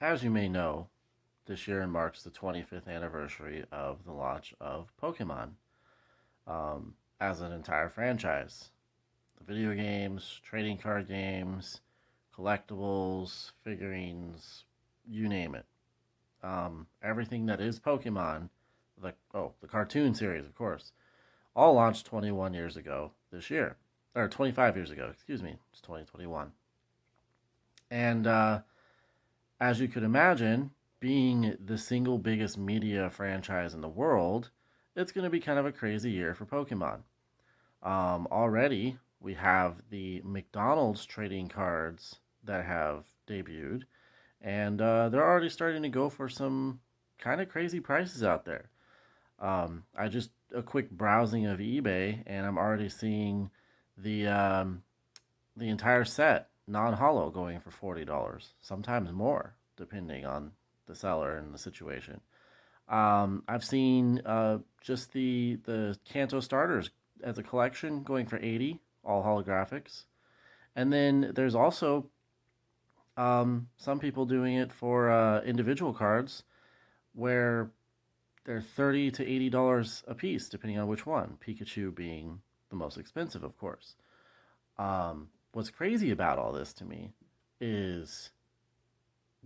As you may know, this year marks the 25th anniversary of the launch of Pokemon as an entire franchise. The video games, trading card games, collectibles, figurines, you name it. Everything that is Pokemon, the cartoon series, of course, all launched 21 years ago this year, or 25 years ago, excuse me. It's 2021. And as you could imagine, being the single biggest media franchise in the world, it's going to be kind of a crazy year for Pokemon. Already, we have the McDonald's trading cards that have debuted, and they're already starting to go for some kind of crazy prices out there. I just a quick browsing of eBay, and I'm already seeing the um, the entire set non-hollow going for $40, sometimes more, depending on the seller and the situation. I've seen just the Kanto starters as a collection going for 80, all holographics, and then there's also some people doing it for individual cards where they're $30 to $80 a piece, depending on which one. Pikachu being the most expensive, of course. What's crazy about all this to me is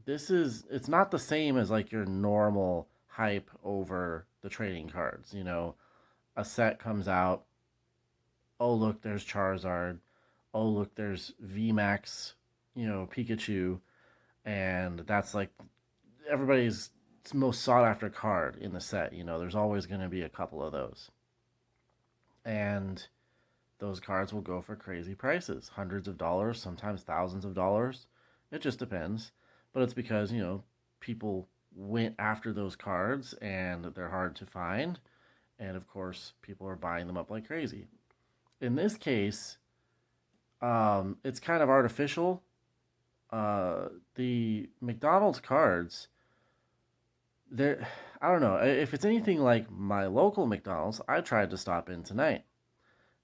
it's not the same as like your normal hype over the trading cards. A set comes out. Oh look, there's Charizard. Oh look, there's VMAX. Pikachu, and that's like everybody's most sought after card in the set. There's always going to be a couple of those, and those cards will go for crazy prices, hundreds of dollars, sometimes thousands of dollars. It just depends. But it's because, people went after those cards and they're hard to find. And of course, people are buying them up like crazy. In this case, it's kind of artificial. The McDonald's cards, they're, I don't know, if it's anything like my local McDonald's, I tried to stop in tonight.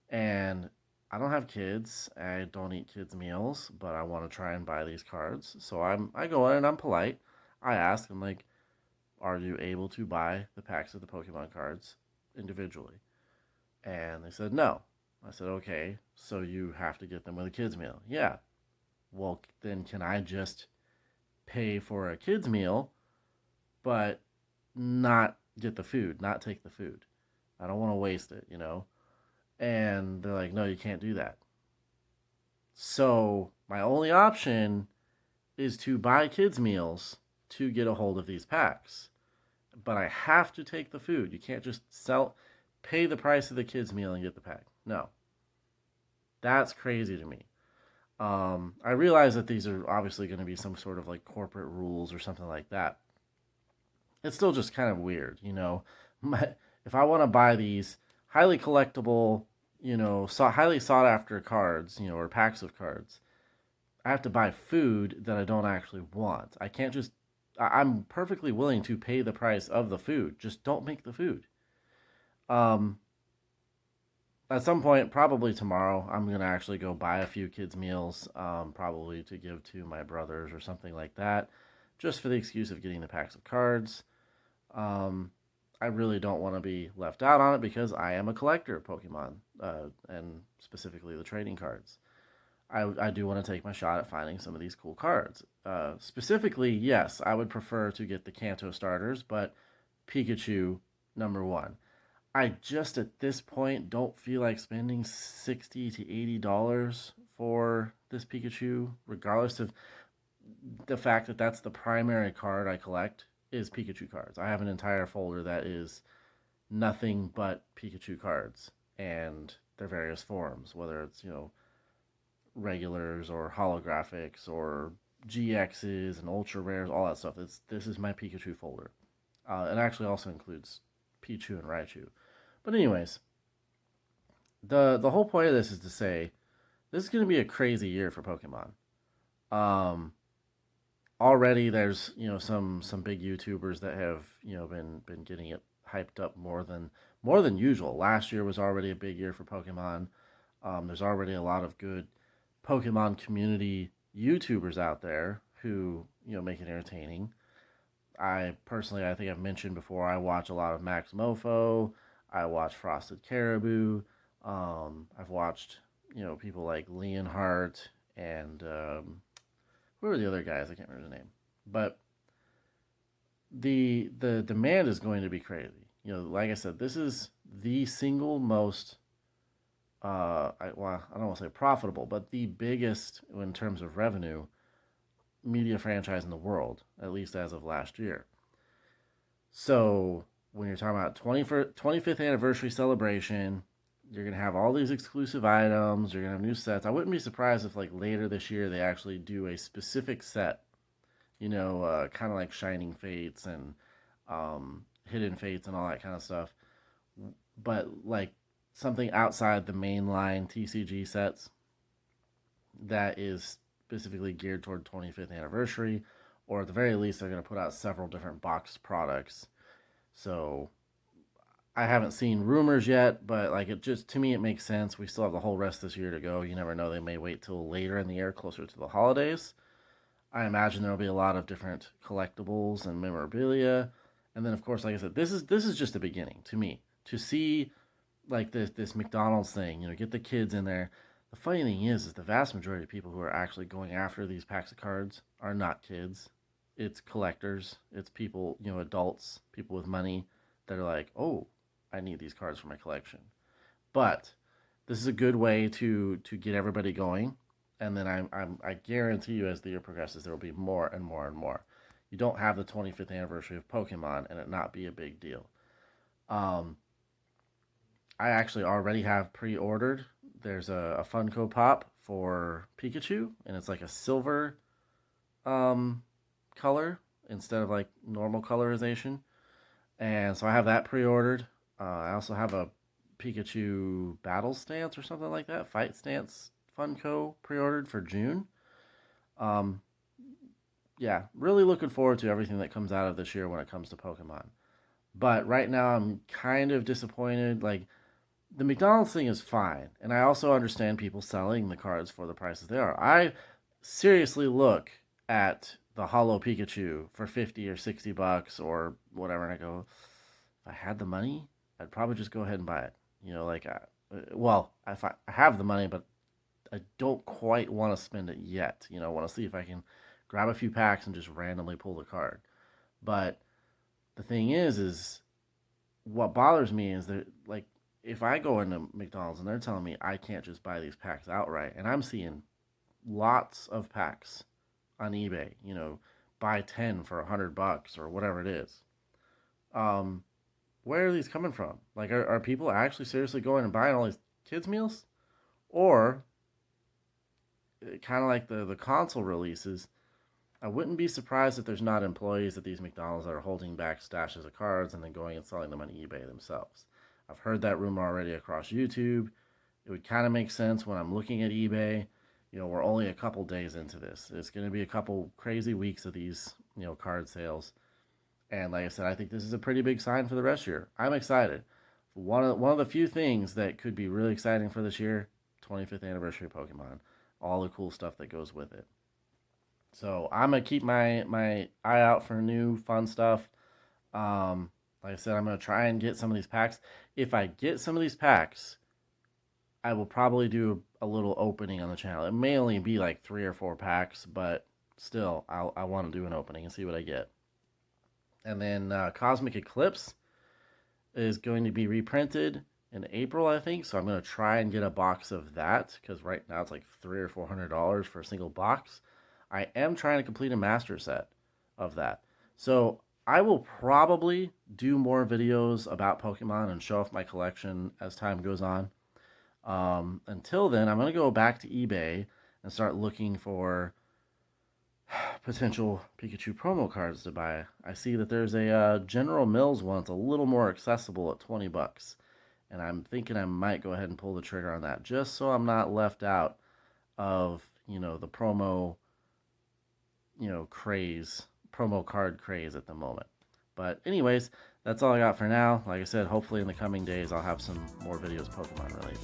And I don't have kids. I don't eat kids' meals, but I want to try and buy these cards. So I go in and I'm polite. I ask, I'm like, are you able to buy the packs of the Pokemon cards individually? And they said no. I said, okay, so you have to get them with a kids' meal. Yeah. Well, then can I just pay for a kids' meal, but not get the food, not take the food? I don't want to waste it. And they're like, no, you can't do that. So my only option is to buy kids' meals to get a hold of these packs. But I have to take the food. You can't just pay the price of the kids' meal and get the pack. No, that's crazy to me. I realize that these are obviously going to be some sort of like corporate rules or something like that. It's still just kind of weird. My, if I want to buy these highly collectible, highly sought after cards, or packs of cards, I have to buy food that I don't actually want. I can't just. I'm perfectly willing to pay the price of the food. Just don't make the food. Um, at some point, probably tomorrow, I'm gonna actually go buy a few kids' meals, probably to give to my brothers or something like that, just for the excuse of getting the packs of cards. Um, I really don't want to be left out on it because I am a collector of Pokemon, and specifically the trading cards. I do want to take my shot at finding some of these cool cards. Specifically, yes, I would prefer to get the Kanto starters, but Pikachu number one. I just at this point don't feel like spending $60 to $80 for this Pikachu, regardless of the fact that that's the primary card I collect is Pikachu cards. I have an entire folder that is nothing but Pikachu cards and their various forms, whether it's regulars or holographics or GXs and ultra rares, all that stuff. This is my Pikachu folder. It actually also includes Pichu and Raichu. But anyways, the whole point of this is to say this is going to be a crazy year for Pokemon. Um, Already there's some big YouTubers that have been getting it hyped up more than usual. Last year was already a big year for Pokemon. There's already a lot of good Pokemon community YouTubers out there who make it entertaining. I think I've mentioned before, I watch a lot of Max Mofo. I watch Frosted Caribou. I've watched, people like Leonhardt and who are the other guys? I can't remember the name. But the demand is going to be crazy. Like I said, this is the single most I don't want to say profitable, but the biggest in terms of revenue media franchise in the world, at least as of last year. So when you're talking about 25th anniversary celebration, you're gonna have all these exclusive items. You're gonna have new sets. I wouldn't be surprised if like later this year they actually do a specific set. Kind of like Shining Fates and Hidden Fates and all that kind of stuff. But like something outside the mainline TCG sets that is specifically geared toward 25th anniversary, or at the very least, they're going to put out several different box products. So I haven't seen rumors yet, but like it just to me it makes sense. We still have the whole rest of this year to go. You never know; they may wait till later in the year, closer to the holidays. I imagine there'll be a lot of different collectibles and memorabilia, and then of course, like I said, this is just the beginning to me. To see like this McDonald's thing, get the kids in there. The funny thing is the vast majority of people who are actually going after these packs of cards are not kids. It's collectors. It's people, adults, people with money that are like, oh, I need these cards for my collection. But this is a good way to get everybody going. And then I guarantee you, as the year progresses, there will be more and more and more. You don't have the 25th anniversary of Pokemon and it not be a big deal. Um, I actually already have pre-ordered. There's a Funko Pop for Pikachu, and it's like a silver um, color instead of like normal colorization. And so I have that pre-ordered. I also have a Pikachu Battle Stance or something like that, Fight Stance Funko pre-ordered for June. Um, yeah, really looking forward to everything that comes out of this year when it comes to Pokemon. But right now I'm kind of disappointed. Like the McDonald's thing is fine, and I also understand people selling the cards for the prices they are. I seriously look at the Hollow Pikachu for 50 or $60 or whatever, and I go, if I had the money, I'd probably just go ahead and buy it. Well, if I have the money, but I don't quite want to spend it yet. I want to see if I can grab a few packs and just randomly pull the card. But the thing is what bothers me is that like if I go into McDonald's and they're telling me I can't just buy these packs outright, and I'm seeing lots of packs on eBay, buy 10 for $100 or whatever it is. Um, where are these coming from? Like, are people actually seriously going and buying all these kids meals, or kind of like the console releases? I wouldn't be surprised if there's not employees at these McDonald's that are holding back stashes of cards and then going and selling them on eBay themselves. I've heard that rumor already across YouTube. It would kind of make sense when I'm looking at eBay. We're only a couple days into this. It's going to be a couple crazy weeks of these, card sales. And like I said, I think this is a pretty big sign for the rest of the year. I'm excited. One of the few things that could be really exciting for this year, 25th anniversary of Pokemon, all the cool stuff that goes with it. So I'm gonna keep my eye out for new fun stuff. Like I said, I'm gonna try and get some of these packs. If I get some of these packs, I will probably do a little opening on the channel. It may only be like 3 or 4 packs, but still, I want to do an opening and see what I get. And then Cosmic Eclipse is going to be reprinted in April, I think. So I'm going to try and get a box of that because right now it's like $300 or $400 for a single box. I am trying to complete a master set of that. So I will probably do more videos about Pokemon and show off my collection as time goes on. Until then, I'm going to go back to eBay and start looking for potential Pikachu promo cards to buy. I see that there's a General Mills one that's a little more accessible at $20. And I'm thinking I might go ahead and pull the trigger on that just so I'm not left out of, the promo, promo card craze at the moment. But anyways, that's all I got for now. Like I said, hopefully in the coming days I'll have some more videos Pokemon related.